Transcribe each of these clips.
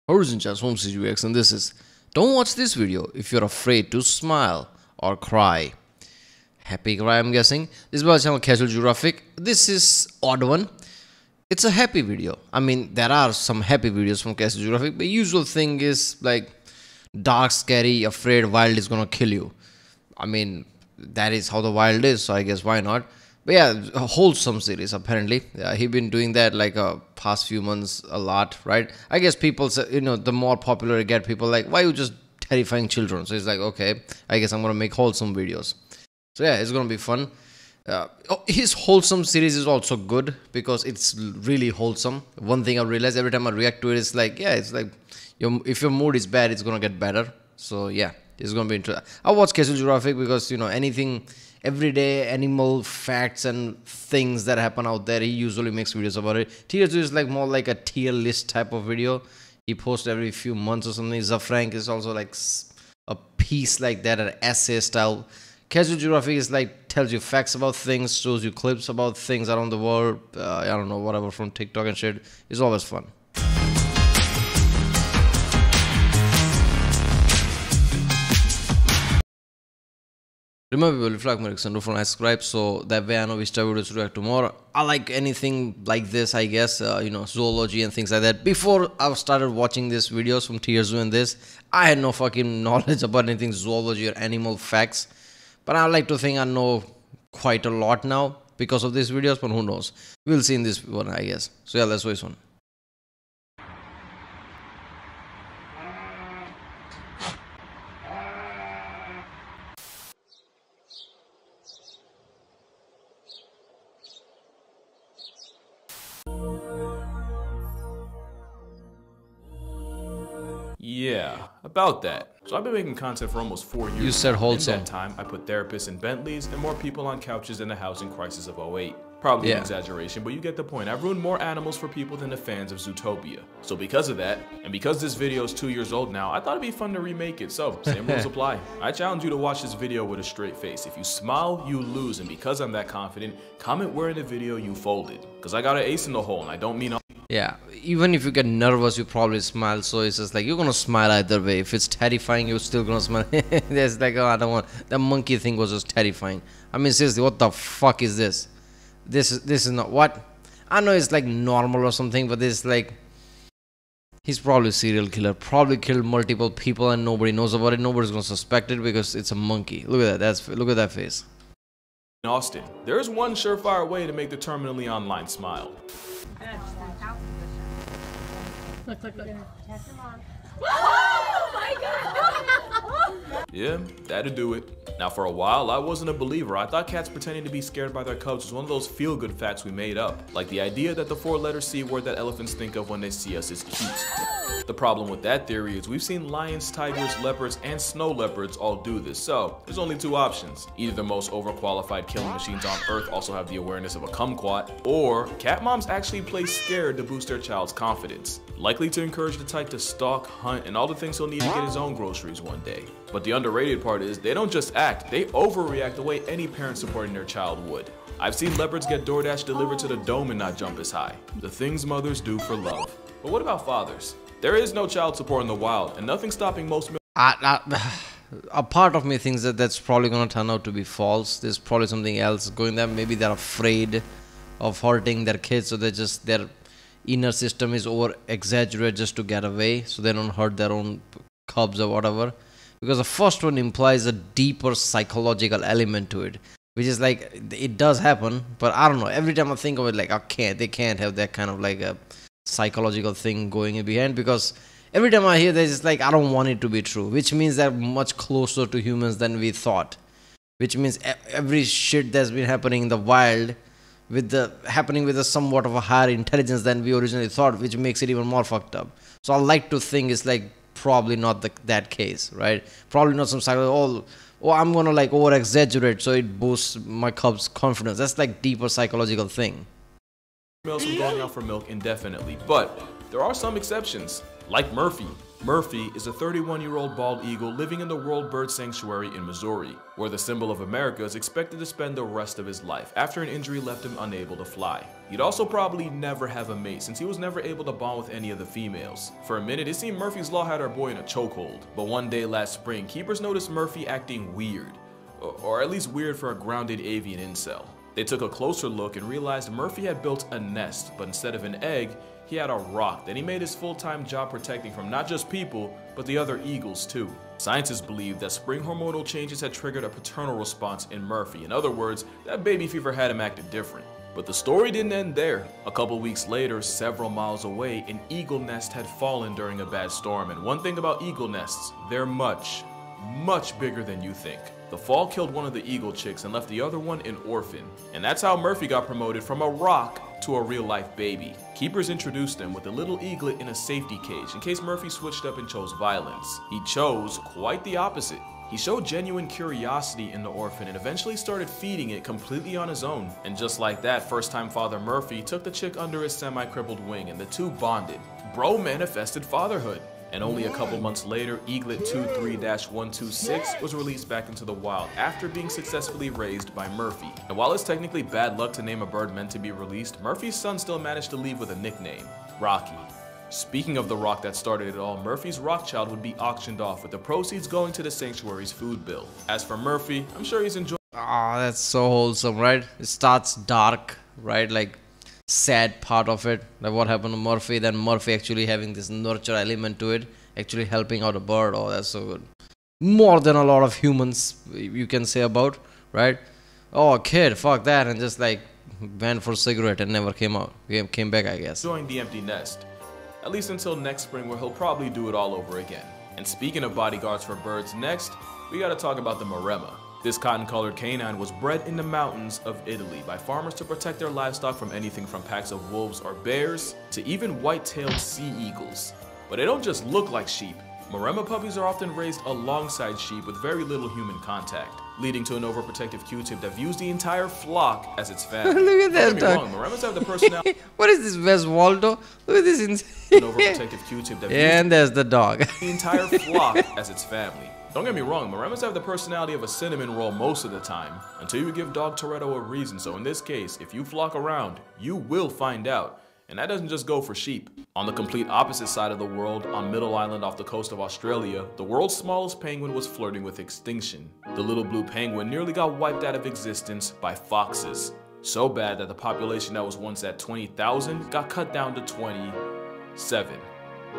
Horizon Chats Home CGX, and this is don't watch this video if you're afraid to smile or cry. Happy cry, I'm guessing. This is my channel Casual Geographic. This is odd one. It's a happy video. I mean, there are some happy videos from Casual Geographic, but usual thing is like dark, scary, afraid, wild is gonna kill you. I mean, that is how the wild is, so I guess why not? But yeah, a wholesome series apparently. Yeah, he been doing that like past few months a lot, right? I guess people say, the more popular it get, people like, why you just terrifying children? So it's like, okay, I guess I'm gonna make wholesome videos. So yeah, it's gonna be fun. His wholesome series is also good because it's really wholesome. One thing I realize every time I react to it is like, yeah, it's like if your mood is bad, it's gonna get better. So yeah, it's gonna be interesting. I watch Casual Geographic because anything, everyday animal facts and things that happen out there, he usually makes videos about it. Tier 2 is like more like a tier list type of video. He posts every few months or something. Zafrank is also like a piece like that, an essay style. Casual Geographic is like tells you facts about things, shows you clips about things around the world. I don't know, whatever from TikTok and shit. It's always fun. Remember, people, if you like my don't forget to subscribe so that way I know which type of videos to react to more. I like anything like this, I guess, zoology and things like that. Before I started watching these videos from Tier 2 and this, I had no fucking knowledge about anything zoology or animal facts. But I like to think I know quite a lot now because of these videos, but who knows? We'll see in this one, I guess. So yeah, let's watch one. Yeah, about that. So I've been making content for almost 4 years. You said wholesome. In that time, I put therapists in Bentleys and more people on couches in the housing crisis of 08. Probably an exaggeration, but you get the point. I've ruined more animals for people than the fans of Zootopia. So because of that, and because this video is 2 years old now, I thought it'd be fun to remake it. So, same rules apply. I challenge you to watch this video with a straight face. If you smile, you lose. And because I'm that confident, comment where in the video you folded. Because I got an ace in the hole, and I don't mean... Yeah, even if you get nervous, you probably smile. So it's just like, you're gonna smile either way. If it's terrifying, you're still gonna smile. There's like, oh, I don't want... The monkey thing was just terrifying. I mean, seriously, what the fuck is this? This is not what I know. It's like normal or something, but this like he's probably a serial killer, probably killed multiple people and nobody knows about it. Nobody's gonna suspect it because it's a monkey. Look at that. Look at that face. In Austin, there is one surefire way to make the terminally online smile. Look. Oh my God! Yeah, that'd do it. Now for a while, I wasn't a believer. I thought cats pretending to be scared by their cubs was one of those feel-good facts we made up. Like the idea that the 4-letter C word that elephants think of when they see us is cute. The problem with that theory is we've seen lions, tigers, leopards, and snow leopards all do this. So there's only 2 options. Either the most overqualified killing machines on earth also have the awareness of a kumquat, or cat moms actually play scared to boost their child's confidence. Likely to encourage the tyke to stalk, hunt, and all the things he'll need to get his own groceries one day. But the underrated part is they don't just act, they overreact the way any parent supporting their child would. I've seen leopards get DoorDash delivered to the dome and not jump as high. The things mothers do for love. But what about fathers? There is no child support in the wild, and nothing stopping most... A part of me thinks that that's probably going to turn out to be false. There's probably something else going there. Maybe they're afraid of hurting their kids, so their inner system is over-exaggerated just to get away, so they don't hurt their own cubs or whatever. Because the first one implies a deeper psychological element to it, which is like, it does happen, but I don't know. Every time I think of it, like, they can't have that kind of like a psychological thing going in behind, because every time I hear this, it's like, I don't want it to be true, which means they're much closer to humans than we thought, which means every shit that's been happening in the wild happening with a somewhat of a higher intelligence than we originally thought, which makes it even more fucked up. So I like to think it's like probably not that case, right? Probably not some psychological, oh, I'm gonna like over exaggerate so it boosts my cub's confidence. That's like deeper psychological thing. Males from going out for milk indefinitely, but there are some exceptions, like Murphy. Murphy is a 31-year-old bald eagle living in the World Bird Sanctuary in Missouri, where the symbol of America is expected to spend the rest of his life after an injury left him unable to fly. He'd also probably never have a mate since he was never able to bond with any of the females. For a minute, it seemed Murphy's law had our boy in a chokehold, but one day last spring, keepers noticed Murphy acting weird, or at least weird for a grounded avian incel. They took a closer look and realized Murphy had built a nest, but instead of an egg, he had a rock that he made his full-time job protecting from not just people, but the other eagles too. Scientists believe that spring hormonal changes had triggered a paternal response in Murphy. In other words, that baby fever had him acting different. But the story didn't end there. A couple weeks later, several miles away, an eagle nest had fallen during a bad storm. And one thing about eagle nests, they're much bigger than you think. The fall killed one of the eagle chicks and left the other one an orphan. And that's how Murphy got promoted from a rock to a real-life baby. Keepers introduced him with a little eaglet in a safety cage in case Murphy switched up and chose violence. He chose quite the opposite. He showed genuine curiosity in the orphan and eventually started feeding it completely on his own. And just like that, first-time father Murphy took the chick under his semi-crippled wing and the two bonded. Bro manifested fatherhood. And only a couple months later, Eaglet 23-126 was released back into the wild after being successfully raised by Murphy. And while it's technically bad luck to name a bird meant to be released, Murphy's son still managed to leave with a nickname, Rocky. Speaking of the rock that started it all, Murphy's Rockchild would be auctioned off with the proceeds going to the sanctuary's food bill. As for Murphy, I'm sure he's enjoying. Ah, that's so wholesome, right? It starts dark, right? Like sad part of it, like what happened to Murphy, then Murphy actually having this nurture element to it, actually helping out a bird. Oh, that's so good. More than a lot of humans you can say about, right? Oh, a kid, fuck that, and just like went for a cigarette and never came out. Came back, I guess. Enjoying the empty nest. At least until next spring, where he'll probably do it all over again. And speaking of bodyguards for birds, next, we gotta talk about the Maremma. This cotton-colored canine was bred in the mountains of Italy by farmers to protect their livestock from anything from packs of wolves or bears to even white-tailed sea eagles. But they don't just look like sheep. Maremma puppies are often raised alongside sheep with very little human contact, leading to an overprotective Q-tip that views the entire flock as its family. Look at that Don't get me dog. wrong, Maremmas have the personality. What is this, Wes Waldo? Look at this insane. An overprotective Q-tip that views And there's the dog. the entire flock as its family. Don't get me wrong, Maremmas have the personality of a cinnamon roll most of the time, until you give dog Toretto a reason. So in this case, if you flock around, you will find out. And that doesn't just go for sheep. On the complete opposite side of the world, on Middle Island off the coast of Australia, the world's smallest penguin was flirting with extinction. The little blue penguin nearly got wiped out of existence by foxes. So bad that the population that was once at 20,000 got cut down to 27.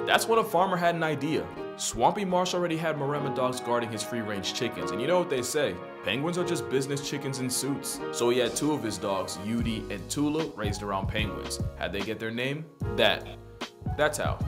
That's when a farmer had an idea. Swampy Marsh already had Maremma dogs guarding his free-range chickens, and you know what they say, penguins are just business chickens in suits. So he had two of his dogs, Yudi and Tula, raised around penguins. How'd they get their name? That's how.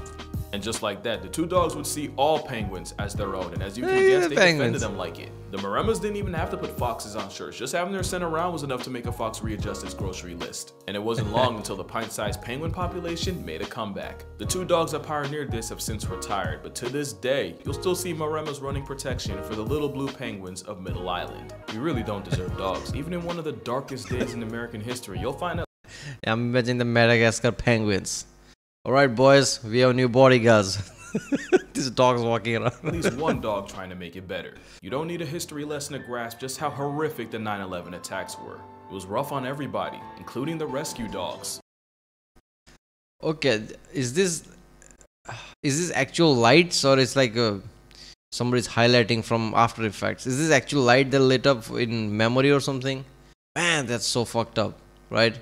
And just like that, the two dogs would see all penguins as their own, and as you can guess, they defended them like it. The Maremmas didn't even have to put foxes on shirts. Just having their scent around was enough to make a fox readjust its grocery list. And it wasn't long until the pint-sized penguin population made a comeback. The two dogs that pioneered this have since retired, but to this day, you'll still see Maremmas running protection for the little blue penguins of Middle Island. We really don't deserve dogs. Even in one of the darkest days in American history, you'll find out. Yeah, I'm imagining the Madagascar penguins. Alright boys, we have new bodyguards. This dog's walking around. At least one dog trying to make it better. You don't need a history lesson to grasp just how horrific the 9/11 attacks were. It was rough on everybody, including the rescue dogs. Okay, is this actual lights, or it's like somebody's highlighting from After Effects? Is this actual light that lit up in memory or something? Man, that's so fucked up, right?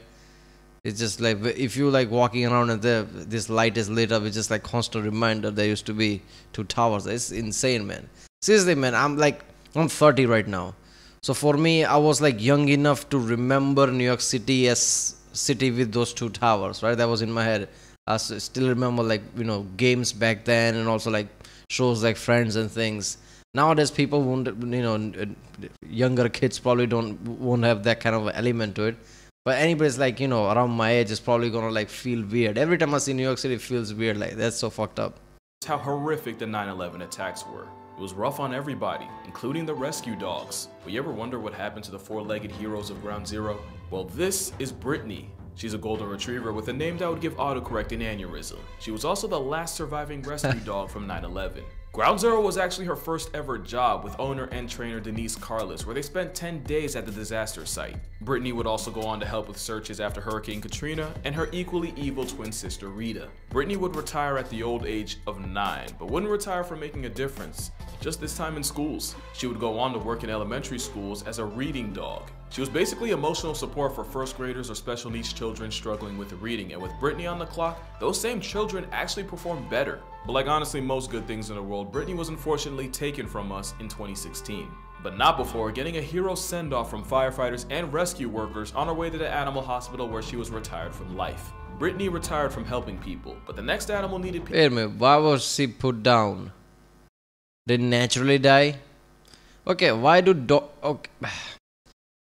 It's just like if you like walking around and this light is lit up, it's just like constant reminder there used to be two towers. It's insane, man. Seriously, man, I'm 30 right now. So for me, I was like young enough to remember New York City as city with those two towers, right? That was in my head. I still remember like, you know, games back then, and also like shows like Friends and things. Nowadays people won't, you know, younger kids probably won't have that kind of element to it. But anybody's like, you know, around my age is probably gonna like feel weird. Every time I see New York City, it feels weird. Like, that's so fucked up. How horrific the 9/11 attacks were. It was rough on everybody, including the rescue dogs. But you ever wonder what happened to the four-legged heroes of Ground Zero? Well, this is Brittany. She's a golden retriever with a name that would give autocorrect an aneurysm. She was also the last surviving rescue dog from 9/11. Ground Zero was actually her first ever job with owner and trainer Denise Carlis, where they spent 10 days at the disaster site. Brittany would also go on to help with searches after Hurricane Katrina and her equally evil twin sister Rita. Brittany would retire at the old age of 9, but wouldn't retire from making a difference, just this time in schools. She would go on to work in elementary schools as a reading dog. She was basically emotional support for first graders or special needs children struggling with reading, and with Brittany on the clock, those same children actually performed better. But like honestly most good things in the world, Brittany was unfortunately taken from us in 2016. But not before getting a hero send-off from firefighters and rescue workers on her way to the animal hospital where she was retired from life. Brittany retired from helping people, but the next animal needed people. Wait a minute, why was she put down? Did naturally die? Okay, why do okay.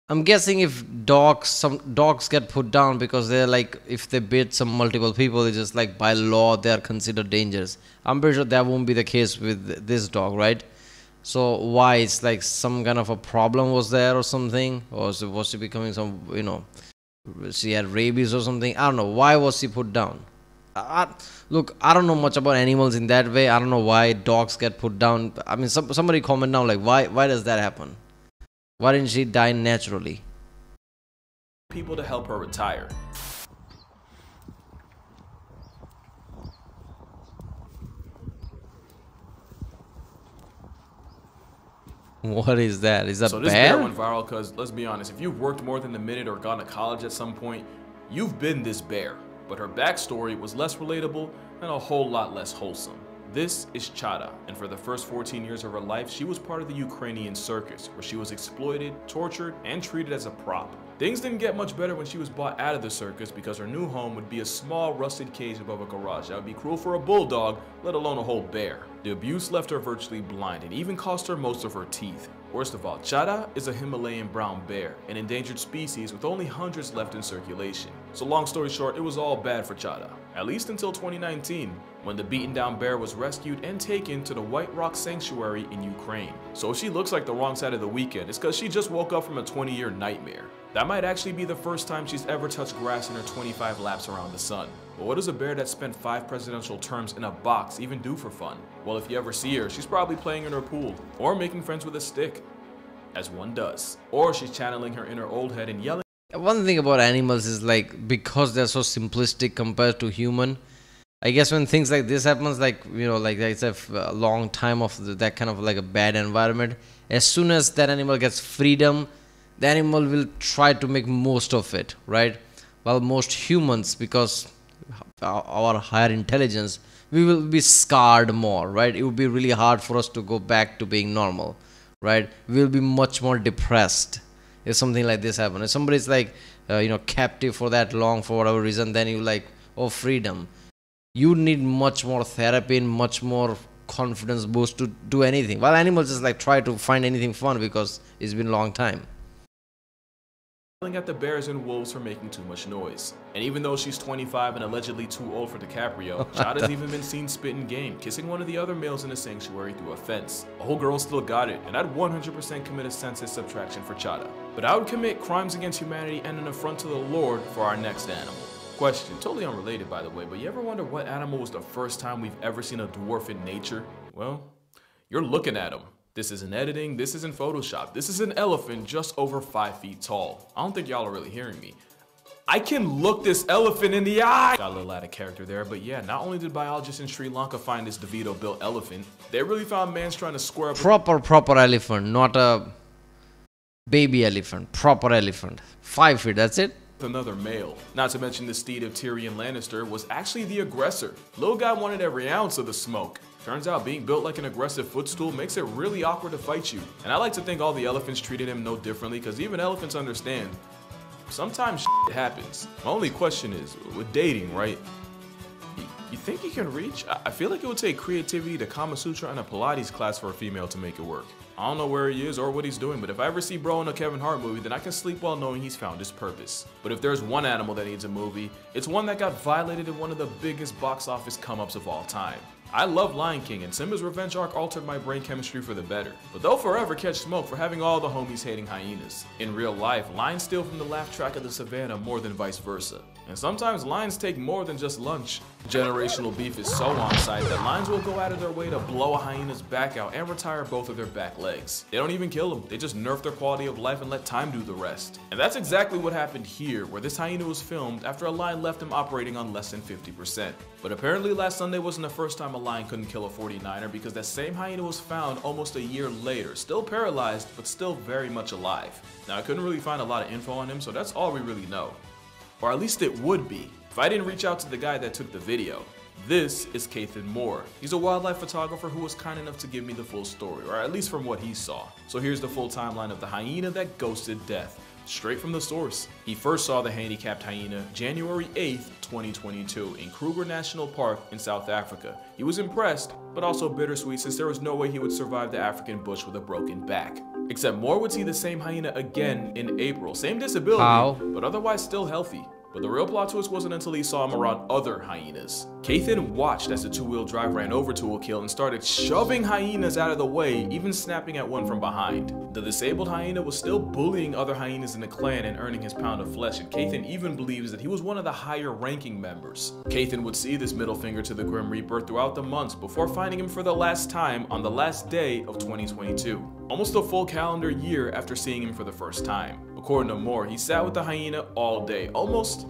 I'm guessing if some dogs get put down because they're like, if they bit some multiple people, it's just like by law they are considered dangerous. I'm pretty sure that won't be the case with this dog, right? So why? It's like some kind of a problem was there or something, or was she becoming some, you know, she had rabies or something? I don't know. Why was she put down? Look, I don't know much about animals in that way. I don't know why dogs get put down. I mean, somebody comment down like, why does that happen? Why didn't she die naturally? People to help her retire. What is that? Is that so this bear? bear went viral because, let's be honest, if you've worked more than a minute or gone to college at some point, you've been this bear. But her backstory was less relatable and a whole lot less wholesome. This is Chada, and for the first 14 years of her life, she was part of the Ukrainian circus, where she was exploited, tortured, and treated as a prop. Things didn't get much better when she was bought out of the circus because her new home would be a small rusted cage above a garage. That would be cruel for a bulldog, let alone a whole bear. The abuse left her virtually blind and even cost her most of her teeth. Worst of all, Chada is a Himalayan brown bear, an endangered species with only hundreds left in circulation. So long story short, it was all bad for Chada, at least until 2019, when the beaten down bear was rescued and taken to the White Rock Sanctuary in Ukraine. So if she looks like the wrong side of the weekend, it's because she just woke up from a 20-year nightmare. That might actually be the first time she's ever touched grass in her 25 laps around the sun. But what does a bear that spent 5 presidential terms in a box even do for fun? Well, if you ever see her, she's probably playing in her pool, or making friends with a stick, as one does. Or she's channeling her inner old head and yelling. One thing about animals is like, because they're so simplistic compared to human, I guess when things like this happens, like, you know, like it's a long time of that kind of like a bad environment, as soon as that animal gets freedom, the animal will try to make most of it, right? While most humans, because our higher intelligence, we will be scarred more, right? It would be really hard for us to go back to being normal, right? We will be much more depressed if something like this happens. If somebody's like, you know, captive for that long for whatever reason, then you like, oh, freedom. You need much more therapy and much more confidence boost to do anything. While animals just like try to find anything fun because it's been a long time. At the bears and wolves for making too much noise. And even though she's 25 and allegedly too old for DiCaprio, Chada's even been seen spitting game, kissing one of the other males in the sanctuary through a fence. A whole girl still got it, and I'd 100% commit a census subtraction for Chada. But I would commit crimes against humanity and an affront to the Lord for our next animal. Question, totally unrelated by the way, but you ever wonder what animal was the first time we've ever seen a dwarf in nature? Well, you're looking at him. This isn't editing, this isn't Photoshop. This is an elephant just over 5 feet tall. I don't think y'all are really hearing me. I can look this elephant in the eye! Got a little out of character there, but yeah, not only did biologists in Sri Lanka find this DeVito-built elephant, they really found man's trying to square up... Proper elephant, not a baby elephant. Proper elephant. 5 feet, that's it? Another male. Not to mention the steed of Tyrion Lannister was actually the aggressor. Little guy wanted every ounce of the smoke. Turns out being built like an aggressive footstool makes it really awkward to fight you. And I like to think all the elephants treated him no differently, because even elephants understand. Sometimes shit happens. My only question is, with dating, right? You think you can reach? I feel like it would take creativity to Kama Sutra and a Pilates class for a female to make it work. I don't know where he is or what he's doing, but if I ever see bro in a Kevin Hart movie, then I can sleep well knowing he's found his purpose. But if there's one animal that needs a movie, it's one that got violated in one of the biggest box office come-ups of all time. I love Lion King, and Simba's revenge arc altered my brain chemistry for the better. But they'll forever catch smoke for having all the homies hating hyenas. In real life, lions steal from the laugh track of the savannah more than vice versa. And sometimes lions take more than just lunch. Generational beef is so on site that lions will go out of their way to blow a hyena's back out and retire both of their back legs. They don't even kill them, they just nerf their quality of life and let time do the rest. And that's exactly what happened here, where this hyena was filmed after a lion left him operating on less than 50%. But apparently last Sunday wasn't the first time a lion couldn't kill a 49er, because that same hyena was found almost a year later, still paralyzed, but still very much alive. Now I couldn't really find a lot of info on him, so that's all we really know. Or at least it would be, if I didn't reach out to the guy that took the video. This is Kathan Moore. He's a wildlife photographer who was kind enough to give me the full story, or at least from what he saw. So here's the full timeline of the hyena that ghosted death, straight from the source. He first saw the handicapped hyena January 8th, 2022 in Kruger National Park in South Africa. He was impressed, but also bittersweet since there was no way he would survive the African bush with a broken back. Except Moore would see the same hyena again in April, same disability, but otherwise still healthy. But the real plot twist wasn't until he saw him around other hyenas. Kathan watched as the two-wheel drive ran over Toolkill and started shoving hyenas out of the way, even snapping at one from behind. The disabled hyena was still bullying other hyenas in the clan and earning his pound of flesh, and Kathan even believes that he was one of the higher ranking members. Kathan would see this middle finger to the Grim Reaper throughout the months before finding him for the last time on the last day of 2022. Almost a full calendar year after seeing him for the first time. According to Moore, he sat with the hyena all day, almost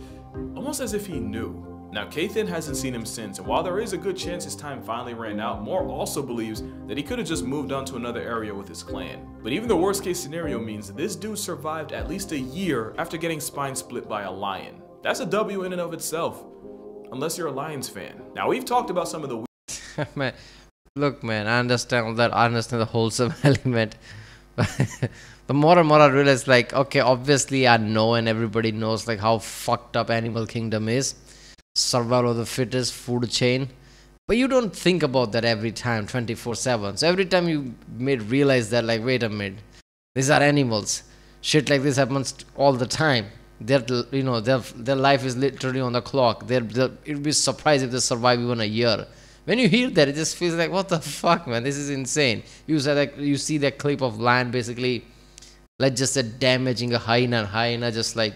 as if he knew. Now, Kathan hasn't seen him since, and while there is a good chance his time finally ran out, Moore also believes that he could have just moved on to another area with his clan. But even the worst case scenario means this dude survived at least a year after getting spine split by a lion. That's a W in and of itself, unless you're a Lions fan. Now, we've talked about some of the Man, look, man, I understand all that. I understand the wholesome element. The more and more I realize, like, okay, obviously I know and everybody knows like how fucked up Animal Kingdom is. Survival of the fittest, food chain. But you don't think about that every time, 24/7. So every time you realize that, like, wait a minute, these are animals. Shit like this happens all the time. Their life is literally on the clock. You'd be surprised if they survive even a year. When you hear that, it just feels like, what the fuck, man? This is insane. You see that clip of lion basically, let's just say, damaging a hyena, and hyena just like,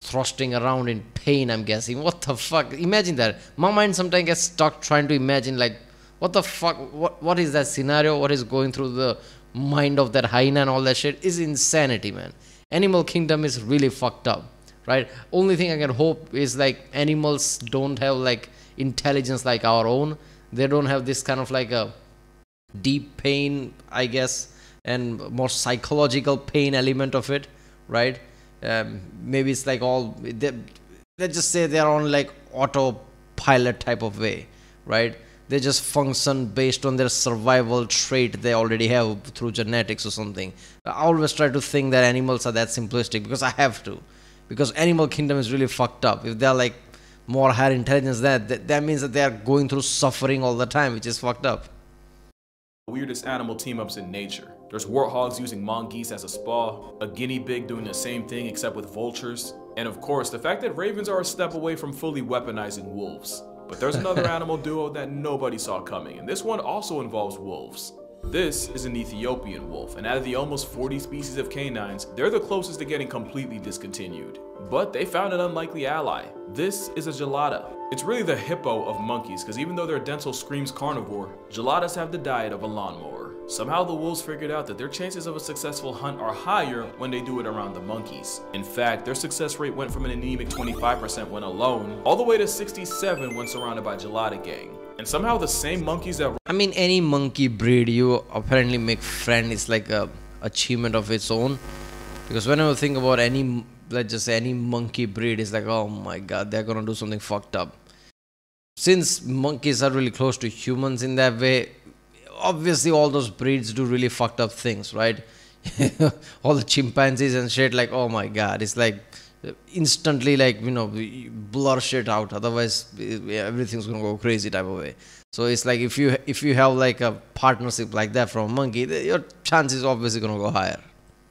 thrusting around in pain, I'm guessing. What the fuck? Imagine that. My mind sometimes gets stuck trying to imagine, like, what the fuck? What is that scenario? What is going through the mind of that hyena and all that shit? Is insanity, man. Animal Kingdom is really fucked up. Right? Only thing I can hope is like animals don't have like intelligence like our own. They don't have this kind of like a deep pain, I guess, and more psychological pain element of it, right? Maybe it's like let's just say they're on like autopilot type of way, right? They just function based on their survival trait they already have through genetics or something. I always try to think that animals are that simplistic because I have to. Because Animal Kingdom is really fucked up. If they're like more higher intelligence, that means that they are going through suffering all the time, which is fucked up. Weirdest animal team-ups in nature. There's warthogs using mongoose as a spa, a guinea pig doing the same thing except with vultures, and of course the fact that ravens are a step away from fully weaponizing wolves. But there's another animal duo that nobody saw coming, and this one also involves wolves. This is an Ethiopian wolf, and out of the almost 40 species of canines, they're the closest to getting completely discontinued. But they found an unlikely ally. This is a gelada. It's really the hippo of monkeys, because even though their dental screams carnivore, geladas have the diet of a lawnmower. Somehow the wolves figured out that their chances of a successful hunt are higher when they do it around the monkeys. In fact, their success rate went from an anemic 25% when alone, all the way to 67% when surrounded by gelada gang. And somehow the same monkeys that... I mean, any monkey breed you apparently make friend is like a achievement of its own. Because whenever I think about any, let's just say any monkey breed, it's like, oh my god, they're gonna do something fucked up. Since monkeys are really close to humans in that way, obviously all those breeds do really fucked up things, right? All the chimpanzees and shit, like, oh my god, it's like instantly, like, blur shit out, otherwise everything's gonna go crazy type of way. So it's like if you have like a partnership like that from a monkey, your chances obviously gonna go higher.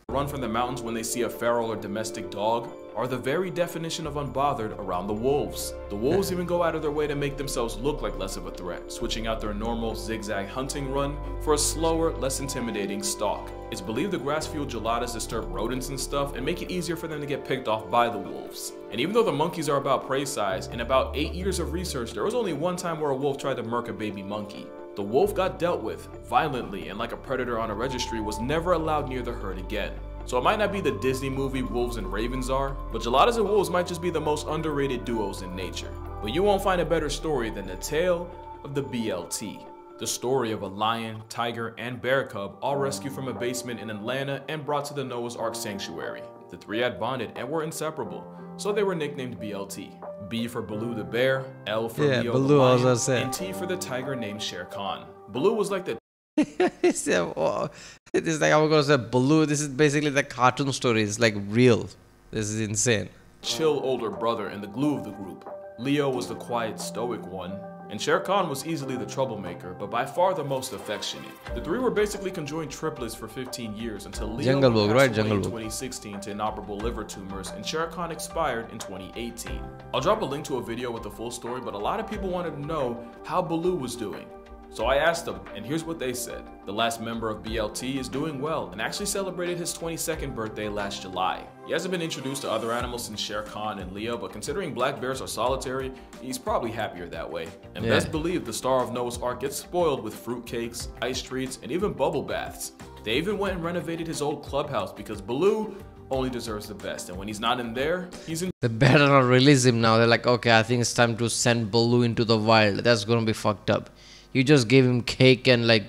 Run from the mountains when they see a feral or domestic dog. are the very definition of unbothered around the wolves. The wolves even go out of their way to make themselves look like less of a threat, switching out their normal zigzag hunting run for a slower, less intimidating stalk. It's believed the grass-fueled geladas disturb rodents and stuff and make it easier for them to get picked off by the wolves. And even though the monkeys are about prey size, in about 8 years of research, there was only one time where a wolf tried to murk a baby monkey. The wolf got dealt with violently and like a predator on a registry was never allowed near the herd again. So it might not be the Disney movie Wolves and Ravens are, but geladas and wolves might just be the most underrated duos in nature. But you won't find a better story than the tale of the BLT. The story of a lion, tiger, and bear cub all rescued from a basement in Atlanta and brought to the Noah's Ark Sanctuary. The three had bonded and were inseparable, so they were nicknamed BLT. B for Baloo the bear, L for Leo the lion, and T for the tiger named Shere Khan. Baloo was like the It's like I was gonna say Baloo. This is basically the cartoon story. It's like real. This is insane. chill older brother and the glue of the group. Leo was the quiet, stoic one, and Shere Khan was easily the troublemaker, but by far the most affectionate. The three were basically conjoined triplets for 15 years until Leo passed away in 2016 to inoperable liver tumors, and Shere Khan expired in 2018. I'll drop a link to a video with the full story, but a lot of people wanted to know how Baloo was doing. So I asked them, and here's what they said. The last member of BLT is doing well and actually celebrated his 22nd birthday last July. He hasn't been introduced to other animals since Shere Khan and Leo, but considering black bears are solitary, he's probably happier that way. And best believe the star of Noah's Ark gets spoiled with fruitcakes, ice treats, and even bubble baths. They even went and renovated his old clubhouse because Baloo only deserves the best, and when he's not in there, he's in. They better not release him now. They're like, okay, I think it's time to send Baloo into the wild. That's gonna be fucked up. You just gave him cake and like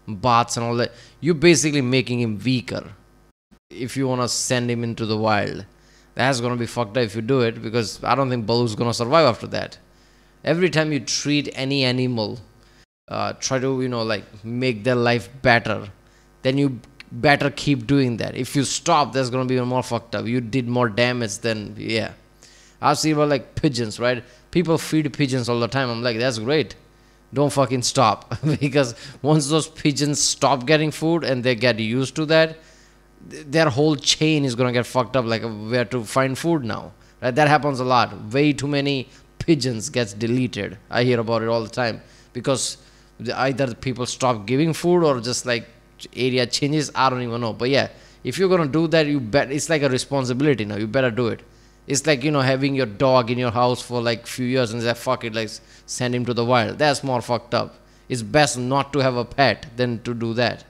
baths and all that. You're basically making him weaker if you want to send him into the wild. That's going to be fucked up if you do it, because I don't think Baloo's going to survive after that. Every time you treat any animal, try to, like make their life better, then you better keep doing that. If you stop, that's going to be even more fucked up. You did more damage than, yeah. I've seen about like pigeons, right? People feed pigeons all the time. I'm like, that's great. Don't fucking stop. Because once those pigeons stop getting food and they get used to that, their whole chain is gonna get fucked up, like where to find food now. Right? That happens a lot. Way too many pigeons gets deleted. I hear about it all the time. Because either people stop giving food or just like area changes. I don't even know. But yeah, if you're gonna do that, you bet it's like a responsibility now. You better do it. It's like, having your dog in your house for like few years and say, fuck it, like send him to the wild. That's more fucked up. It's best not to have a pet than to do that.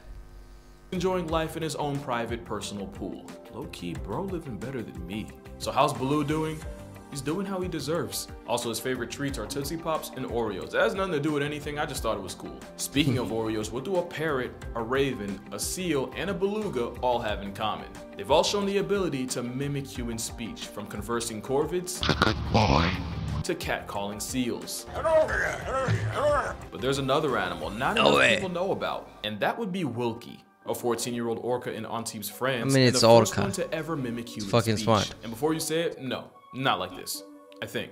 Enjoying life in his own private personal pool. Low-key, bro living better than me. So how's Baloo doing? He's doing how he deserves. Also, his favorite treats are Tootsie Pops and Oreos. That has nothing to do with anything, I just thought it was cool. Speaking of Oreos, what do a parrot, a raven, a seal, and a beluga all have in common? They've all shown the ability to mimic human speech, from conversing corvids to catcalling seals. But there's another animal not enough people know about, and that would be Wilkie. A 14-year-old orca in Antibes, France, and the first one to ever mimic human speech. Smart. And before you say it, no, not like this, I think.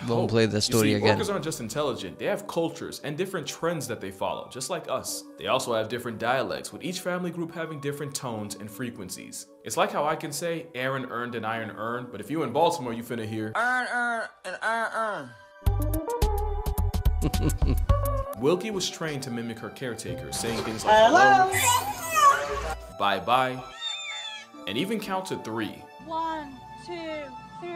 Won't play the story again. Orcas aren't just intelligent, they have cultures and different trends that they follow, just like us. They also have different dialects, with each family group having different tones and frequencies. It's like how I can say Aaron earned and iron earned, but if you in Baltimore, you finna hear earn and iron. Wilkie was trained to mimic her caretaker, saying things like hello, bye-bye, and even count to 3. 1, 2, 3.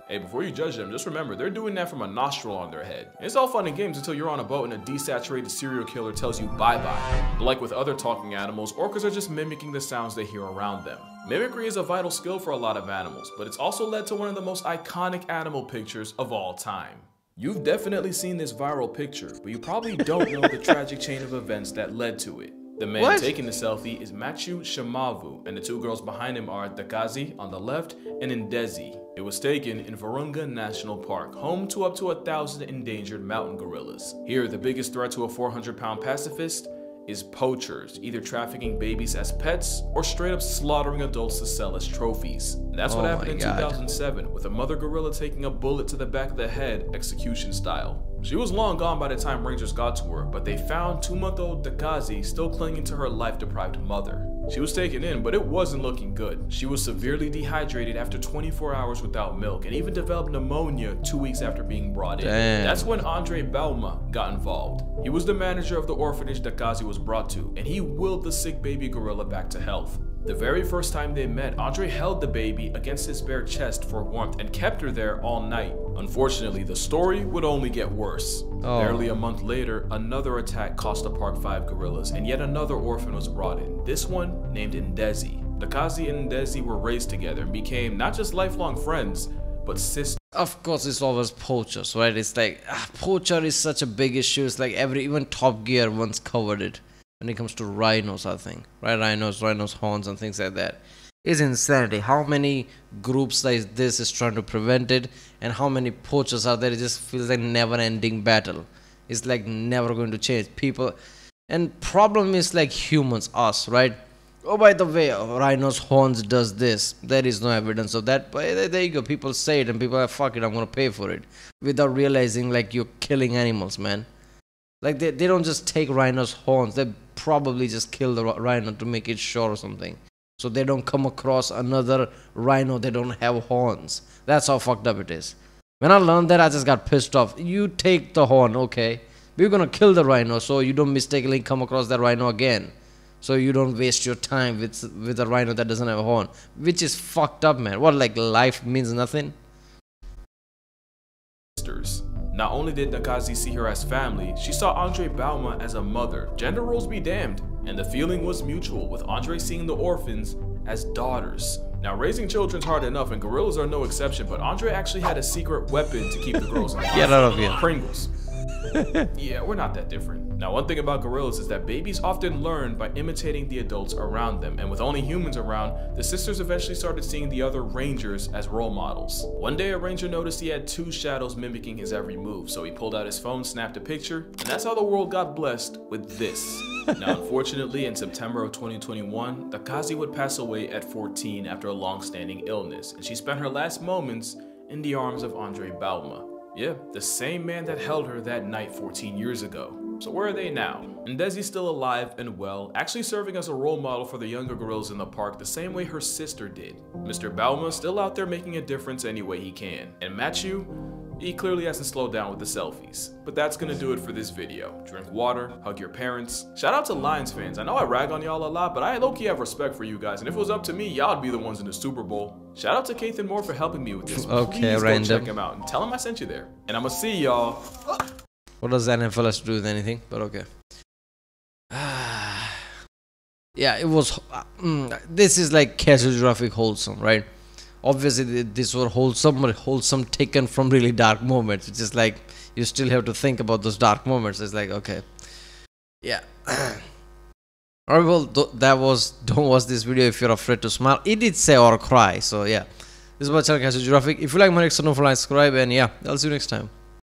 Hey, before you judge them, just remember, they're doing that from a nostril on their head. It's all fun and games until you're on a boat and a desaturated serial killer tells you bye-bye. But like with other talking animals, orcas are just mimicking the sounds they hear around them. Mimicry is a vital skill for a lot of animals, but it's also led to one of the most iconic animal pictures of all time. You've definitely seen this viral picture, but you probably don't know the tragic chain of events that led to it. The man taking the selfie is Machu Shamavu, and the 2 girls behind him are Dakazi on the left and Ndezi. It was taken in Virunga National Park, home to up to 1,000 endangered mountain gorillas. Here, the biggest threat to a 400-pound pacifist is poachers, either trafficking babies as pets or straight up slaughtering adults to sell as trophies. And that's what happened in 2007, with a mother gorilla taking a bullet to the back of the head, execution style. She was long gone by the time rangers got to her, but they found 2-month-old Dakazi still clinging to her life-deprived mother. She was taken in, but it wasn't looking good. She was severely dehydrated after 24 hours without milk and even developed pneumonia 2 weeks after being brought in. Damn. That's when Andre Bauma got involved. He was the manager of the orphanage that Kazi was brought to, and he willed the sick baby gorilla back to health. The very first time they met, Andre held the baby against his bare chest for warmth and kept her there all night. Unfortunately, the story would only get worse. Barely a month later, another attack cost the park 5 gorillas, and yet another orphan was brought in, this one named Ndezi. The Kazi and Ndezi were raised together and became not just lifelong friends, but sisters. Of course, it's always poachers, right? It's like, poacher is such a big issue. It's like even Top Gear once covered it. When it comes to rhinos, I think, right? Rhinos horns and things like that. It's insanity. How many groups like this is trying to prevent it, and how many poachers are there? It just feels like never-ending battle. It's like never going to change. People, and problem is like humans, us, right? Oh, by the way, rhinos horns does this. There is no evidence of that, but there you go. People say it, and people are like, fuck it, I'm gonna pay for it, without realizing like you're killing animals, man. Like they don't just take rhinos horns, they probably just kill the rhino to make it short or something, so they don't come across another rhino they don't have horns. That's how fucked up it is. When I learned that, I just got pissed off. You take the horn, okay, we're gonna kill the rhino so you don't mistakenly come across that rhino again, so you don't waste your time with a rhino that doesn't have a horn, which is fucked up, man. What, like life means nothing? Not only did Nkazi see her as family, she saw Andre Bauma as a mother. Gender roles be damned, and the feeling was mutual, with Andre seeing the orphans as daughters. Now, raising children's hard enough, and gorillas are no exception, but Andre actually had a secret weapon to keep the girls in. Get out of here. Pringles. Yeah, we're not that different. Now, one thing about gorillas is that babies often learn by imitating the adults around them, and with only humans around, the sisters eventually started seeing the other rangers as role models. One day, a ranger noticed he had 2 shadows mimicking his every move, so he pulled out his phone, snapped a picture, and that's how the world got blessed with this. Now, unfortunately, in September of 2021, the Kazi would pass away at 14 after a long-standing illness, and she spent her last moments in the arms of Andre Bauma. Yeah, the same man that held her that night 14 years ago. So where are they now? Ndezi's still alive and well, actually serving as a role model for the younger gorillas in the park the same way her sister did. Mr. Bauma still out there making a difference any way he can. And Matthew, he clearly hasn't slowed down with the selfies. But that's gonna do it for this video. Drink water, hug your parents. Shout out to Lions fans. I know I rag on y'all a lot, but I low-key have respect for you guys. And if it was up to me, y'all'd be the ones in the Super Bowl. Shout out to Kathan Moore for helping me with this. Okay, please random. go check him out and tell him I sent you there. And I'ma see y'all. What does NFL have to do with anything? But okay. Yeah, it was. This is like Casual Geographic wholesome, right? Obviously, this was wholesome, but wholesome taken from really dark moments. It's just like you still have to think about those dark moments. It's like, okay, yeah. Alright, well, that was. Don't watch this video if you're afraid to smile. It did say or cry, so yeah. This is my channel, Casual Geographic. If you like my next, don't forget to subscribe, and yeah, I'll see you next time.